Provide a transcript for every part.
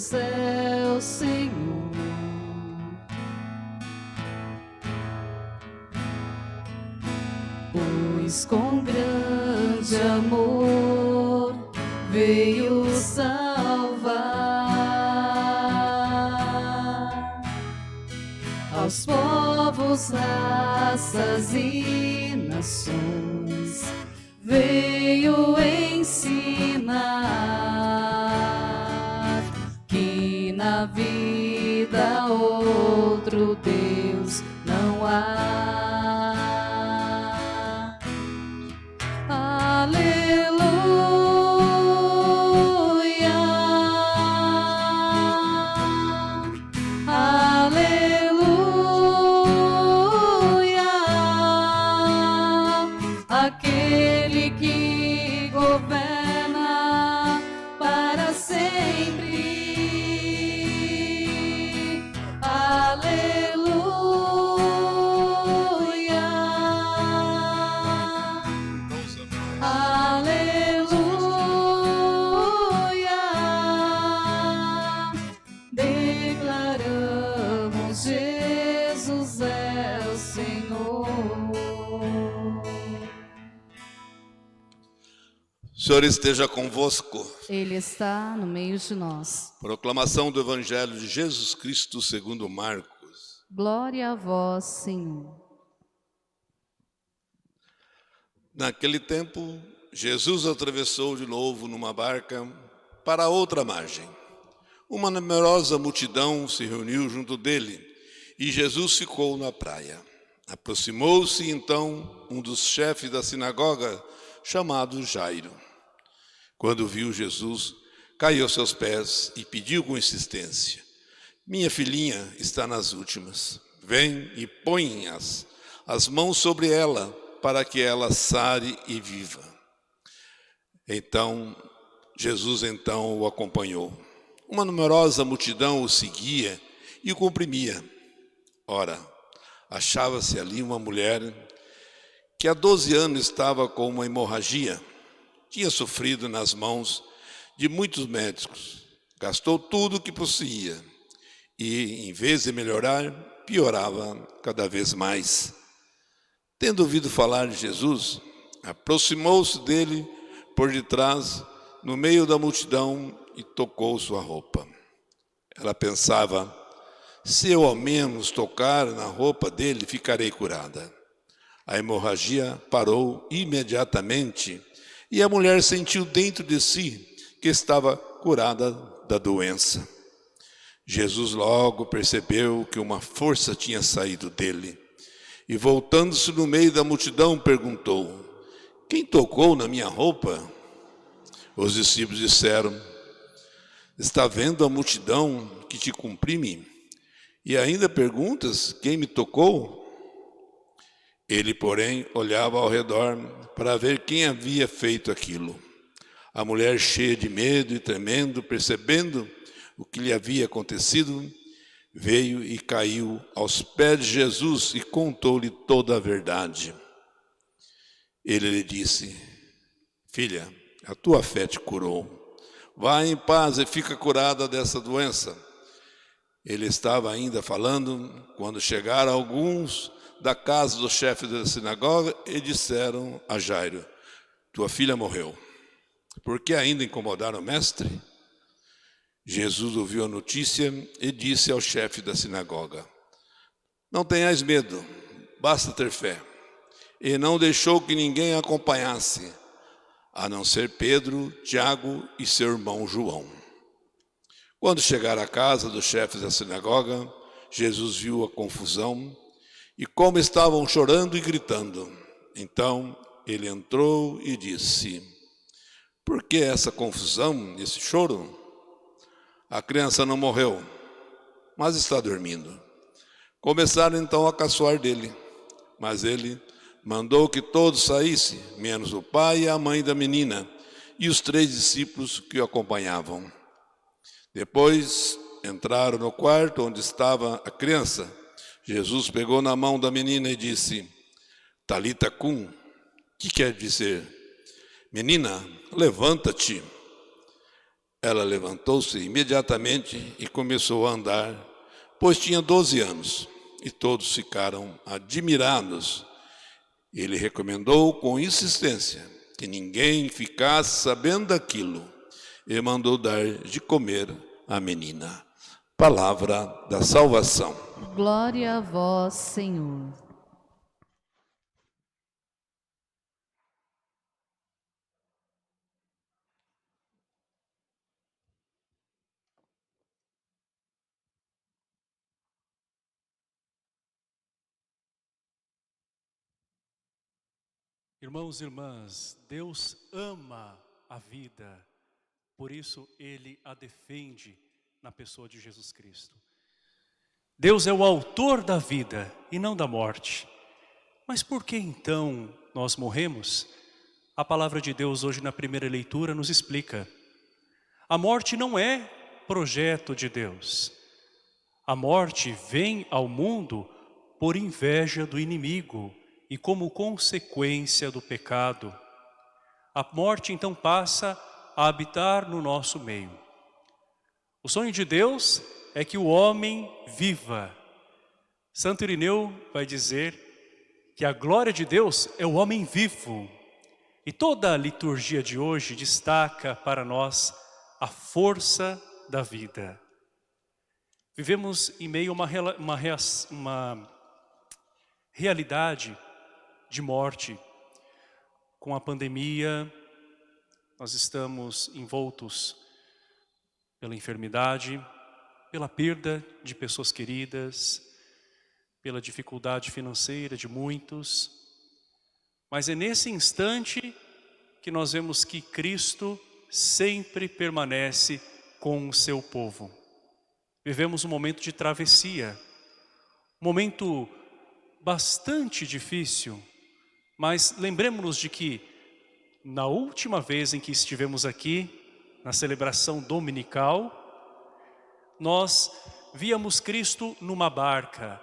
Jesus é o Senhor. Pois com grande amor veio salvar aos povos, raças e nações, veio ensinar que na vida outro Deus não há. Aquele que governa para sempre. Aleluia. Aleluia. Declaramos: Jesus é o Senhor. O Senhor esteja convosco. Ele está no meio de nós. Proclamação do Evangelho de Jesus Cristo segundo Marcos. Glória a vós, Senhor. Naquele tempo, Jesus atravessou de novo numa barca para outra margem. Uma numerosa multidão se reuniu junto dele e Jesus ficou na praia. Aproximou-se então um dos chefes da sinagoga, chamado Jairo. Quando viu Jesus, caiu aos seus pés e pediu com insistência: minha filhinha está nas últimas. Vem e põe as mãos sobre ela, para que ela sare e viva. Jesus o acompanhou. Uma numerosa multidão o seguia e o comprimia. Ora, achava-se ali uma mulher que há 12 anos estava com uma hemorragia. Tinha sofrido nas mãos de muitos médicos, gastou tudo o que possuía e, em vez de melhorar, piorava cada vez mais. Tendo ouvido falar de Jesus, aproximou-se dele por detrás, no meio da multidão, e tocou sua roupa. Ela pensava: se eu ao menos tocar na roupa dele, ficarei curada. A hemorragia parou imediatamente e a mulher sentiu dentro de si que estava curada da doença. Jesus logo percebeu que uma força tinha saído dele e, voltando-se no meio da multidão, perguntou: quem tocou na minha roupa? Os discípulos disseram: está vendo a multidão que te comprime e ainda perguntas quem me tocou? Ele, porém, olhava ao redor para ver quem havia feito aquilo. A mulher, cheia de medo e tremendo, percebendo o que lhe havia acontecido, veio e caiu aos pés de Jesus e contou-lhe toda a verdade. Ele lhe disse: filha, a tua fé te curou. Vá em paz e fica curada dessa doença. Ele estava ainda falando quando chegaram alguns da casa do chefe da sinagoga e disseram a Jairo: tua filha morreu. Por que ainda incomodaram o mestre? Jesus ouviu a notícia e disse ao chefe da sinagoga: não tenhais medo, basta ter fé. E não deixou que ninguém a acompanhasse, a não ser Pedro, Tiago e seu irmão João. Quando chegaram à casa do chefe da sinagoga, Jesus viu a confusão e como estavam chorando e gritando. Então ele entrou e disse: por que essa confusão, esse choro? A criança não morreu, mas está dormindo. Começaram então a caçoar dele, mas ele mandou que todos saíssem, menos o pai e a mãe da menina e os 3 discípulos que o acompanhavam. Depois entraram no quarto onde estava a criança. Jesus pegou na mão da menina e disse: Talita cum, que quer dizer? Menina, levanta-te. Ela levantou-se imediatamente e começou a andar, pois tinha 12 anos, e todos ficaram admirados. Ele recomendou com insistência que ninguém ficasse sabendo daquilo e mandou dar de comer à menina. Palavra da salvação. Glória a vós, Senhor. Irmãos e irmãs, Deus ama a vida, por isso Ele a defende na pessoa de Jesus Cristo. Deus é o autor da vida e não da morte. Mas por que então nós morremos? A palavra de Deus hoje na primeira leitura nos explica. A morte não é projeto de Deus. A morte vem ao mundo por inveja do inimigo e como consequência do pecado. A morte então passa a habitar no nosso meio. O sonho de Deus é que o homem viva. Santo Irineu vai dizer que a glória de Deus é o homem vivo. E toda a liturgia de hoje destaca para nós a força da vida. Vivemos em meio a uma realidade de morte. Com a pandemia, nós estamos envoltos pela enfermidade, pela perda de pessoas queridas, pela dificuldade financeira de muitos. Mas é nesse instante que nós vemos que Cristo sempre permanece com o seu povo. Vivemos um momento de travessia, um momento bastante difícil, mas lembremos-nos de que na última vez em que estivemos aqui, na celebração dominical, nós víamos Cristo numa barca,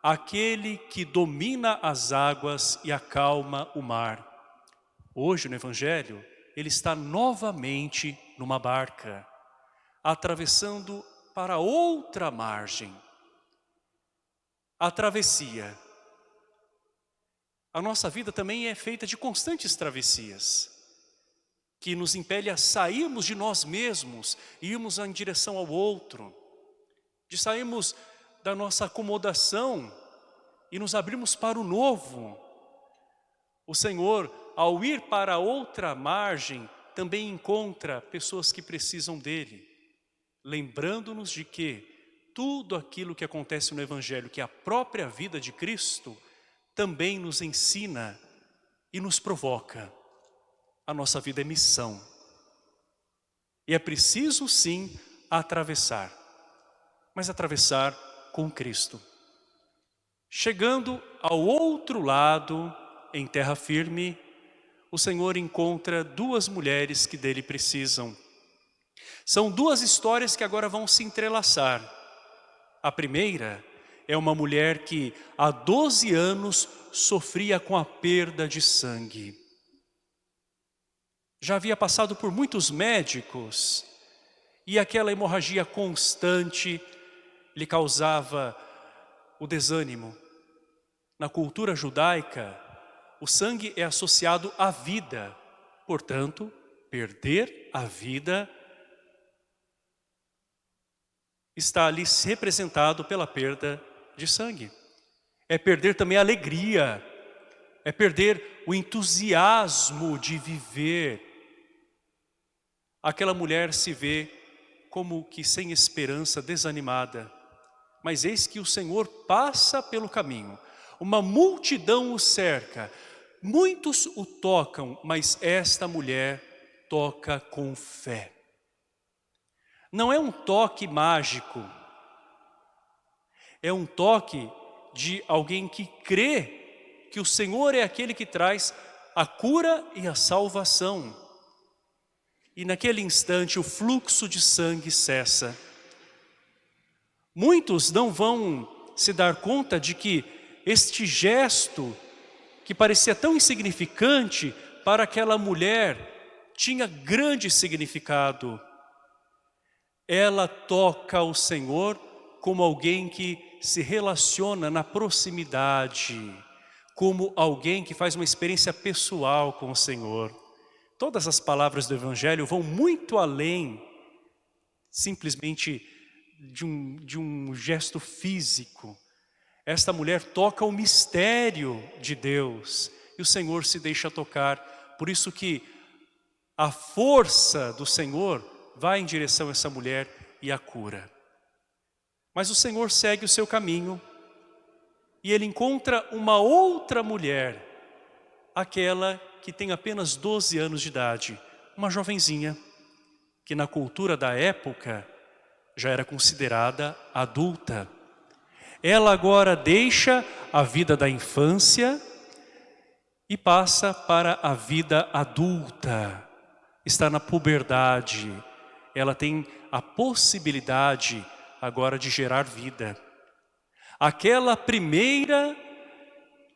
aquele que domina as águas e acalma o mar. Hoje no Evangelho, ele está novamente numa barca, atravessando para outra margem. A travessia. A nossa vida também é feita de constantes travessias, que nos impele a sairmos de nós mesmos e irmos em direção ao outro, de sairmos da nossa acomodação e nos abrirmos para o novo. O Senhor, ao ir para outra margem, também encontra pessoas que precisam dele, lembrando-nos de que tudo aquilo que acontece no Evangelho, que é a própria vida de Cristo, também nos ensina e nos provoca. A nossa vida é missão. E é preciso sim atravessar, mas atravessar com Cristo. Chegando ao outro lado, em terra firme, o Senhor encontra duas mulheres que dele precisam. São duas histórias que agora vão se entrelaçar. A primeira é uma mulher que há 12 anos sofria com a perda de sangue. Já havia passado por muitos médicos e aquela hemorragia constante lhe causava o desânimo. Na cultura judaica, o sangue é associado à vida. Portanto, perder a vida está ali representado pela perda de sangue. É perder também a alegria, é perder o entusiasmo de viver. Aquela mulher se vê como que sem esperança, desanimada. Mas eis que o Senhor passa pelo caminho. Uma multidão o cerca. Muitos o tocam, mas esta mulher toca com fé. Não é um toque mágico. É um toque de alguém que crê que o Senhor é aquele que traz a cura e a salvação. E naquele instante o fluxo de sangue cessa. Muitos não vão se dar conta de que este gesto, que parecia tão insignificante, para aquela mulher tinha grande significado. ela toca o Senhor como alguém que se relaciona na proximidade, como alguém que faz uma experiência pessoal com o Senhor. Todas as palavras do Evangelho vão muito além simplesmente de um gesto físico. Esta mulher toca o mistério de Deus e o Senhor se deixa tocar. Por isso que a força do Senhor vai em direção a essa mulher e a cura. Mas o Senhor segue o seu caminho e ele encontra uma outra mulher, aquela que tem apenas 12 anos de idade, uma jovenzinha, que na cultura da época já era considerada adulta. Ela agora deixa a vida da infância e passa para a vida adulta. Está na puberdade. Ela tem a possibilidade agora de gerar vida. Aquela primeira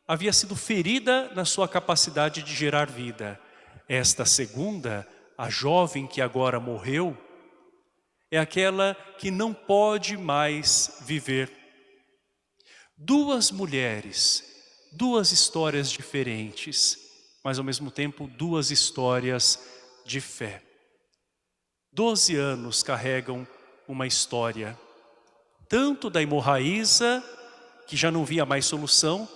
havia sido ferida na sua capacidade de gerar vida. Esta segunda, a jovem que agora morreu, é aquela que não pode mais viver. Duas mulheres, duas histórias diferentes, mas ao mesmo tempo duas histórias de fé. 12 anos carregam uma história, tanto da hemorraísa, que já não via mais solução,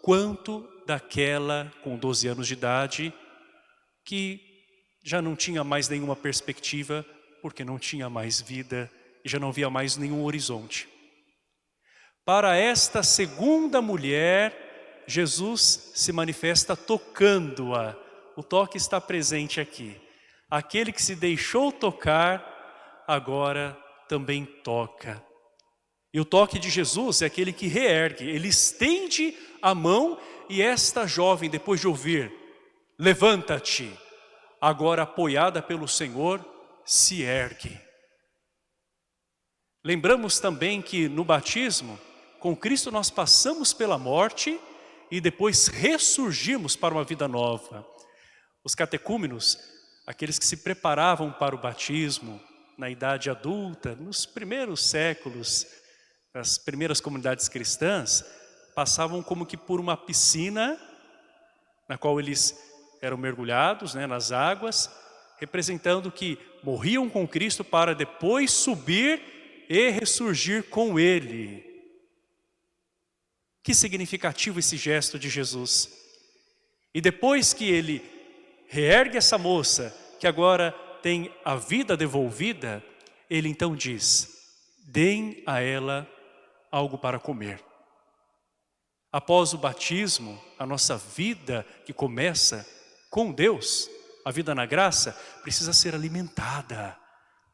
quanto daquela com 12 anos de idade, que já não tinha mais nenhuma perspectiva, porque não tinha mais vida e já não via mais nenhum horizonte. Para esta segunda mulher, Jesus se manifesta tocando-a. O toque está presente aqui. Aquele que se deixou tocar, agora também toca. E o toque de Jesus é aquele que reergue. Ele estende a mão e esta jovem, depois de ouvir, levanta-te, agora apoiada pelo Senhor, se ergue. Lembramos também que no batismo, com Cristo nós passamos pela morte e depois ressurgimos para uma vida nova. Os catecúmenos, aqueles que se preparavam para o batismo na idade adulta, nos primeiros séculos, as primeiras comunidades cristãs, passavam como que por uma piscina na qual eles eram mergulhados, nas águas, representando que morriam com Cristo para depois subir e ressurgir com Ele. Que significativo esse gesto de Jesus. E depois que ele reergue essa moça, que agora tem a vida devolvida, ele então diz, deem a ela algo para comer. Após o batismo, a nossa vida que começa com Deus, a vida na graça, precisa ser alimentada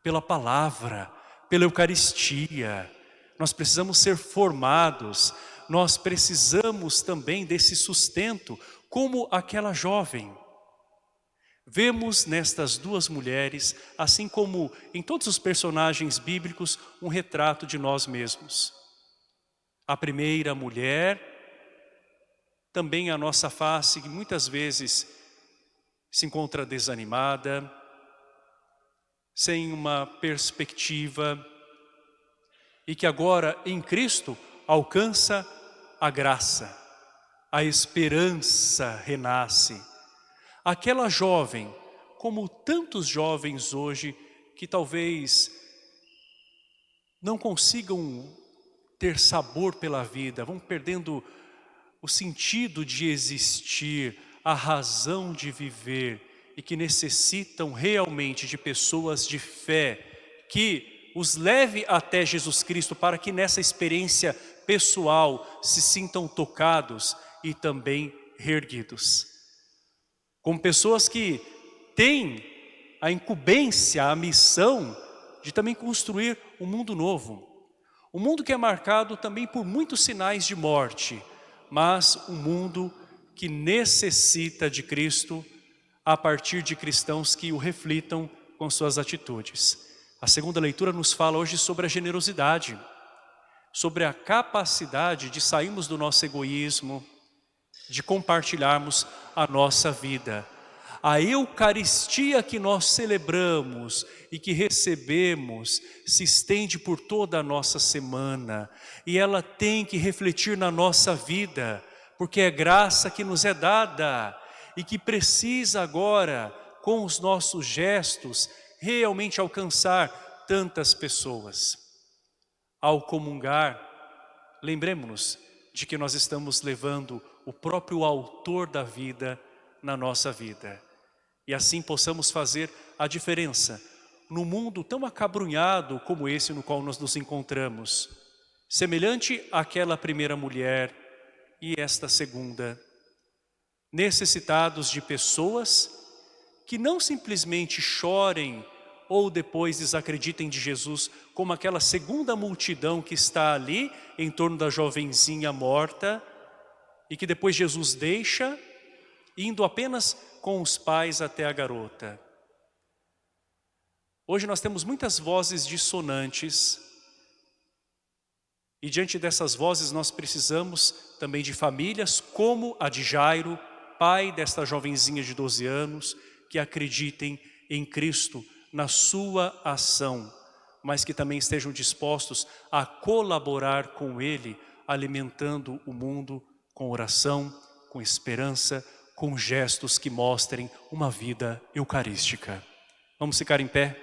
pela palavra, pela Eucaristia. Nós precisamos ser formados, nós precisamos também desse sustento, como aquela jovem. Vemos nestas duas mulheres, assim como em todos os personagens bíblicos, um retrato de nós mesmos. A primeira mulher, também a nossa face, que muitas vezes se encontra desanimada, sem uma perspectiva, e que agora em Cristo alcança a graça, a esperança renasce. Aquela jovem, como tantos jovens hoje, que talvez não consigam ter sabor pela vida, vão perdendo o sentido de existir, a razão de viver, e que necessitam realmente de pessoas de fé, que os leve até Jesus Cristo, para que nessa experiência pessoal se sintam tocados e também reerguidos. Como pessoas que têm a incumbência, a missão de também construir um mundo novo. Um mundo que é marcado também por muitos sinais de morte, mas um mundo que necessita de Cristo a partir de cristãos que o reflitam com suas atitudes. A segunda leitura nos fala hoje sobre a generosidade, sobre a capacidade de sairmos do nosso egoísmo, de compartilharmos a nossa vida. A Eucaristia que nós celebramos e que recebemos se estende por toda a nossa semana. E ela tem que refletir na nossa vida, porque é graça que nos é dada e que precisa agora, com os nossos gestos, realmente alcançar tantas pessoas. Ao comungar, lembremos-nos de que nós estamos levando o próprio autor da vida na nossa vida. E assim possamos fazer a diferença no mundo tão acabrunhado como esse no qual nós nos encontramos. Semelhante àquela primeira mulher e esta segunda. Necessitados de pessoas que não simplesmente chorem ou depois desacreditem de Jesus, como aquela segunda multidão que está ali em torno da jovenzinha morta e que depois Jesus deixa, indo apenas com os pais até a garota. Hoje nós temos muitas vozes dissonantes e diante dessas vozes nós precisamos também de famílias como a de Jairo, pai desta jovenzinha de 12 anos, que acreditem em Cristo, na sua ação, mas que também estejam dispostos a colaborar com Ele, alimentando o mundo com oração, com esperança, com gestos que mostrem uma vida eucarística. Vamos ficar em pé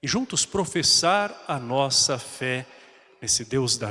e juntos professar a nossa fé nesse Deus da